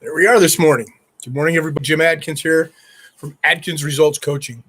There we are this morning. Good morning, everybody. Jim Adkins here from Adkins Results Coaching.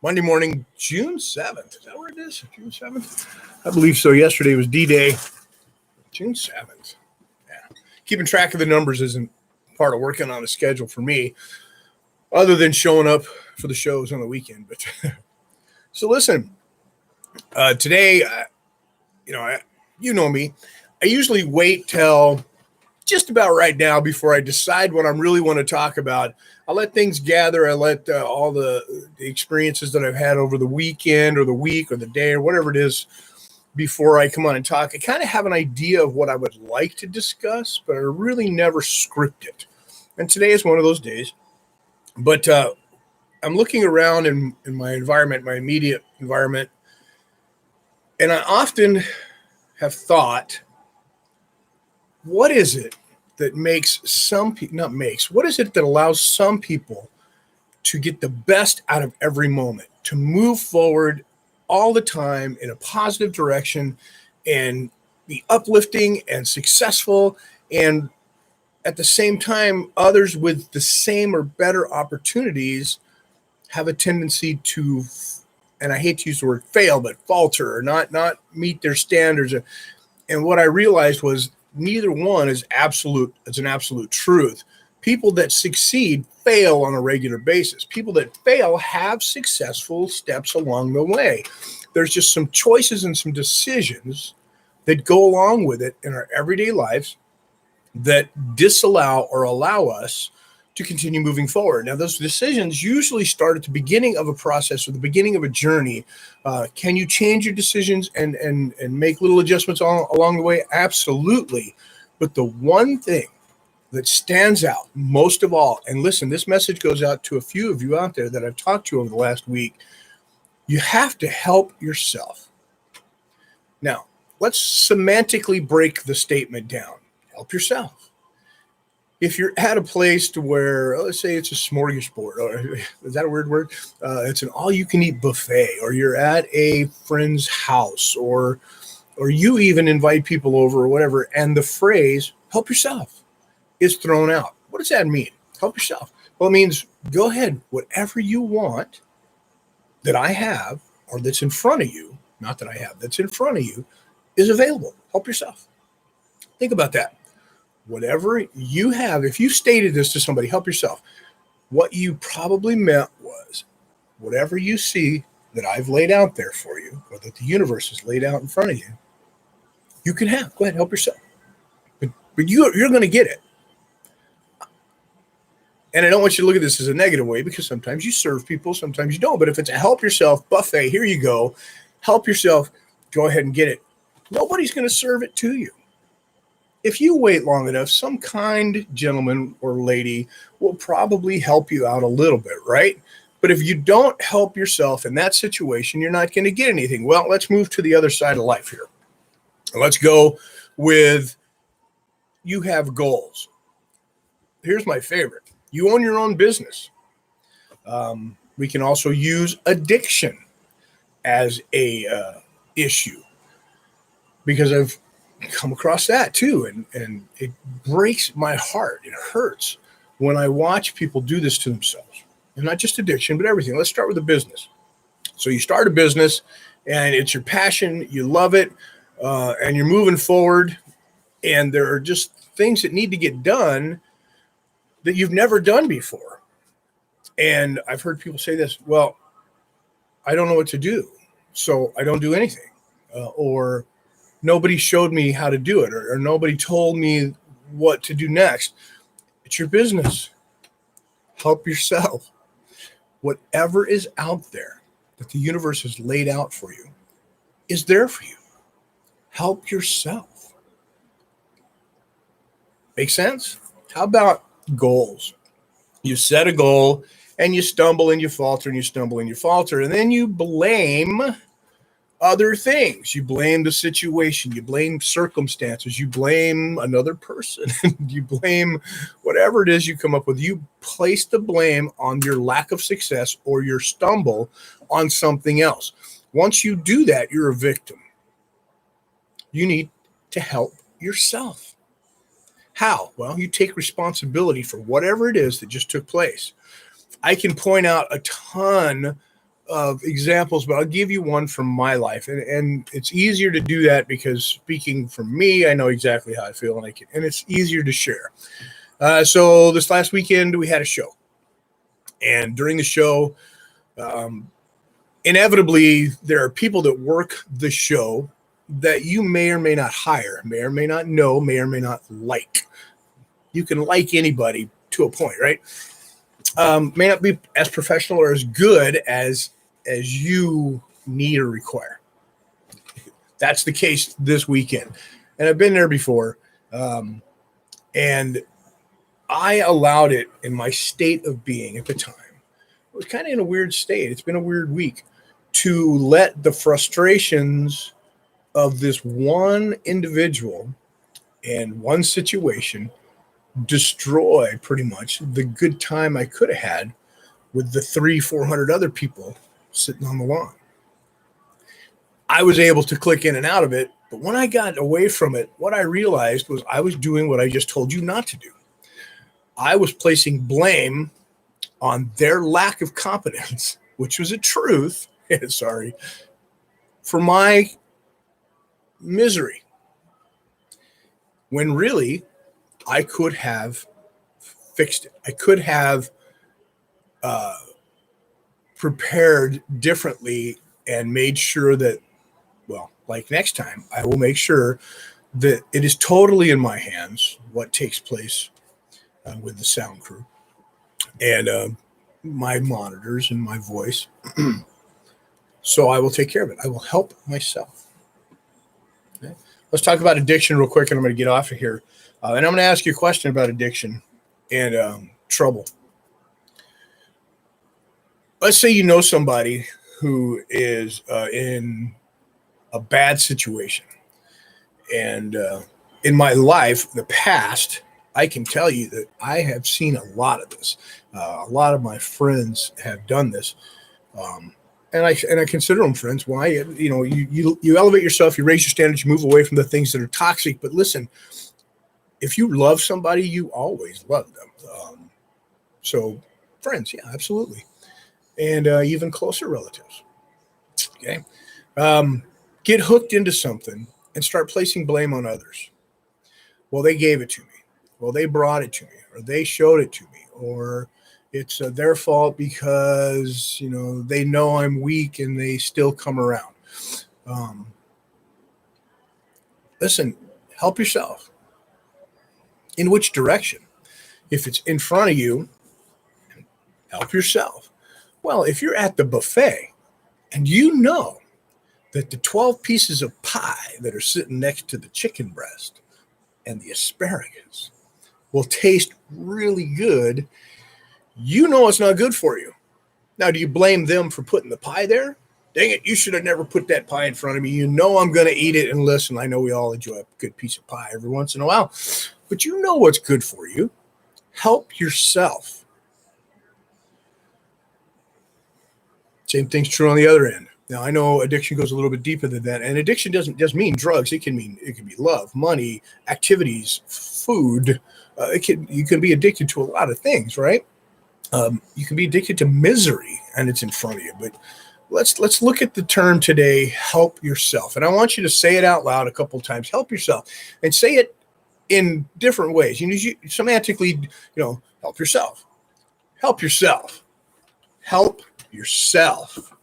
Monday morning, June 7th. Is that where it is? June 7th? I believe so. Yesterday was D-Day. June 7th. Yeah. Keeping track of the numbers isn't part of working on a schedule for me, other than showing up for the shows on the weekend. But so listen, today, you know me. I usually wait till just about right now before I decide what I really want to talk about. I let things gather. I let all the experiences that I've had over the weekend or the week or the day or whatever it is before I come on and talk. I kind of have an idea of what I would like to discuss, but I really never script it. And today is one of those days. But I'm looking around in my environment, my immediate environment, and I often have thought, what is it that makes some people, what is it that allows some people to get the best out of every moment, to move forward all the time in a positive direction and be uplifting and successful, and at the same time, others with the same or better opportunities have a tendency to, and I hate to use the word fail, but falter or not meet their standards. And what I realized was neither one is absolute. It's an absolute truth. People that succeed fail on a regular basis. People that fail have successful steps along the way. There's just some choices and some decisions that go along with it in our everyday lives that disallow or allow us to continue moving forward. Now, those decisions usually start at the beginning of a process or the beginning of a journey. Can you change your decisions and make little adjustments along the way? Absolutely. But the one thing that stands out most of all, and listen, this message goes out to a few of you out there that I've talked to over the last week, you have to help yourself. Now, let's semantically break the statement down. Help yourself. If you're at a place to where, let's say it's a smorgasbord, or is that a weird word? It's an all-you-can-eat buffet, or you're at a friend's house, or you even invite people over or whatever, and the phrase, help yourself, is thrown out. What does that mean? Help yourself. Well, it means go ahead, whatever you want that I have, or that's in front of you, not that I have, that's in front of you, is available. Help yourself. Think about that. Whatever you have, if you stated this to somebody, help yourself, what you probably meant was whatever you see that I've laid out there for you, or that the universe has laid out in front of you, you can have. Go ahead, help yourself. But you're going to get it. And I don't want you to look at this as a negative way, because sometimes you serve people, sometimes you don't. But if it's a help yourself buffet, here you go, help yourself, go ahead and get it. Nobody's going to serve it to you. If you wait long enough, some kind gentleman or lady will probably help you out a little bit, right? But if you don't help yourself in that situation, you're not going to get anything. Well, let's move to the other side of life here. Let's go with, you have goals. Here's my favorite. You own your own business. We can also use addiction as a issue, because I've come across that too, and it breaks my heart. It hurts when I watch people do this to themselves, and not just addiction, but everything. Let's start with a business. So you start a business, and it's your passion, you love it, and you're moving forward, and there are just things that need to get done that you've never done before. And I've heard people say this, well, I don't know what to do, so I don't do anything, or nobody showed me how to do it, or nobody told me what to do next. It's your business. Help yourself. Whatever is out there that the universe has laid out for you is there for you. Help yourself. Make sense? How about goals? You set a goal and you stumble and you falter and you stumble and you falter, and then you blame other things. You blame the situation, you blame circumstances, you blame another person, you blame whatever it is you come up with. You place the blame on your lack of success or your stumble on something else. Once you do that, you're a victim. You need to help yourself. How? Well, you take responsibility for whatever it is that just took place. I can point out a ton of examples, but I'll give you one from my life. And it's easier to do that because speaking from me, I know exactly how I feel, and it's easier to share. So this last weekend, we had a show. And during the show, inevitably, there are people that work the show that you may or may not hire, may or may not know, may or may not like. You can like anybody to a point, right? May not be as professional or as good as you need or require. That's the case this weekend, and I've been there before, and I allowed it in my state of being at the time. It was kind of in a weird state. It's been a weird week to let the frustrations of this one individual and one situation destroy pretty much the good time I could have had with the 400 other people sitting on the lawn. I was able to click in and out of it, but when I got away from it, what I realized was I was doing what I just told you not to do. I was placing blame on their lack of competence, which was a truth, sorry, for my misery. When really, I could have fixed it. I could have prepared differently and made sure that, well, like next time, I will make sure that it is totally in my hands what takes place with the sound crew and my monitors and my voice. So I will take care of it. I will help myself. Okay? Let's talk about addiction real quick, and I'm going to get off of here. And I'm going to ask you a question about addiction and trouble. Let's say you know somebody who is in a bad situation. And in my life, the past, I can tell you that I have seen a lot of this. A lot of my friends have done this. And I consider them friends. Why? You elevate yourself, you raise your standards, you move away from the things that are toxic. But listen, if you love somebody, you always love them. So friends, yeah, absolutely. And even closer relatives. Okay. Get hooked into something and start placing blame on others. Well, they gave it to me. Well, they brought it to me, or they showed it to me, or it's their fault because, they know I'm weak and they still come around. Listen, help yourself. In which direction? If it's in front of you, help yourself. Well, if you're at the buffet and you know that the 12 pieces of pie that are sitting next to the chicken breast and the asparagus will taste really good, you know it's not good for you. Now, do you blame them for putting the pie there? Dang it, you should have never put that pie in front of me. You know I'm going to eat it. And listen, I know we all enjoy a good piece of pie every once in a while, but you know what's good for you. Help yourself. Same thing's true on the other end. Now, I know addiction goes a little bit deeper than that, and addiction doesn't just mean drugs. It can be love, money, activities, food. You can be addicted to a lot of things, right? You can be addicted to misery, and it's in front of you. But let's look at the term today, help yourself. And I want you to say it out loud a couple of times. Help yourself, and say it in different ways. Semantically, help yourself. Help yourself. Help yourself.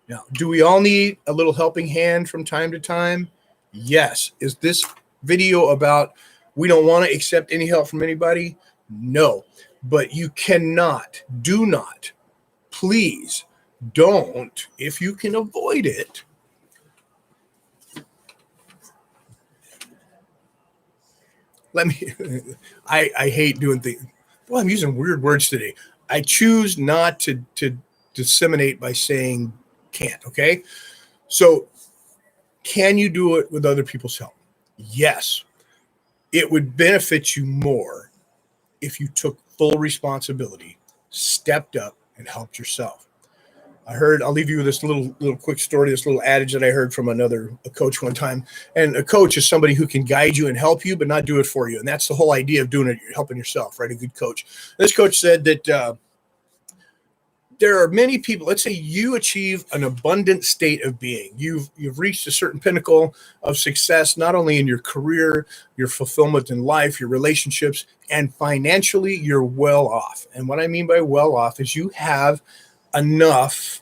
Now, do we all need a little helping hand from time to time? Yes. Is this video about we don't want to accept any help from anybody? No. But you do not, please don't, if you can avoid it, I hate doing things. Well, I'm using weird words today. I choose not to disseminate by saying can't, okay? So can you do it with other people's help? Yes. It would benefit you more if you took full responsibility, stepped up, and helped yourself. I'll leave you with this little quick story, this little adage that I heard from a coach one time. And a coach is somebody who can guide you and help you, but not do it for you. And that's the whole idea of doing it, helping yourself, right? A good coach. This coach said that there are many people. Let's say you achieve an abundant state of being. You've reached a certain pinnacle of success, not only in your career, your fulfillment in life, your relationships, and financially, you're well off. And what I mean by well off is you have enough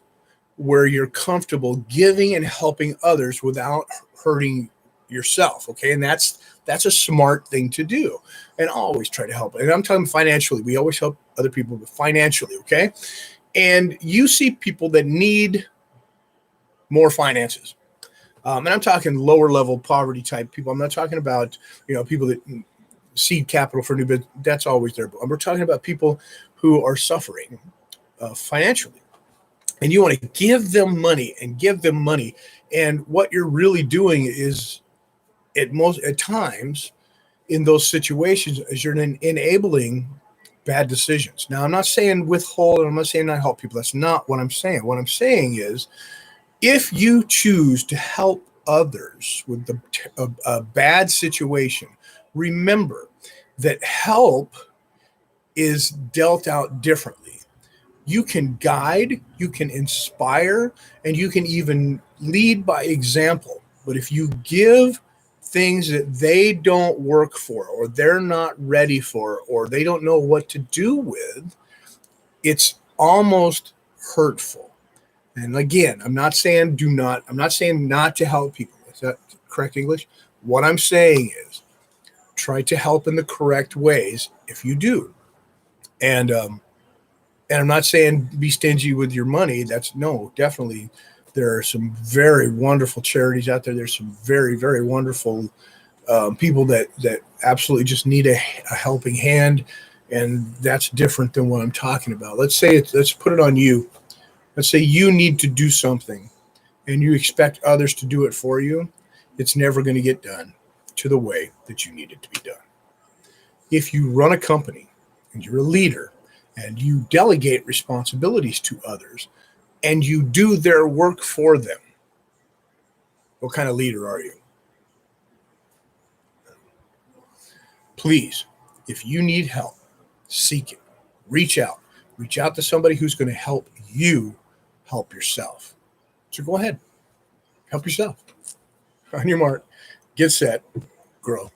where you're comfortable giving and helping others without hurting yourself. Okay, and that's a smart thing to do. And always try to help. And I'm talking financially. We always help other people, but financially. Okay. And you see people that need more finances. And I'm talking lower level poverty type people. I'm not talking about, people that seed capital for new business. That's always there. But we're talking about people who are suffering financially. And you want to give them money and give them money. And what you're really doing is at times in those situations is you're enabling bad decisions. Now, I'm not saying withhold, and I'm not saying not help people. That's not what I'm saying. What I'm saying is if you choose to help others with a bad situation, remember that help is dealt out differently. You can guide, you can inspire, and you can even lead by example. But if you give things that they don't work for, or they're not ready for, or they don't know what to do with, it's almost hurtful. And again, I'm not saying not to help people. Is that correct English? What I'm saying is try to help in the correct ways if you do. And I'm not saying be stingy with your money. Definitely. There are some very wonderful charities out there. There's some very, very wonderful people that absolutely just need a helping hand. And that's different than what I'm talking about. Let's put it on you. Let's say you need to do something and you expect others to do it for you. It's never going to get done to the way that you need it to be done. If you run a company and you're a leader and you delegate responsibilities to others and you do their work for them, what kind of leader are you? Please, if you need help, seek it. Reach out. Reach out to somebody who's going to help you help yourself. So go ahead. Help yourself. On your mark, get set, grow.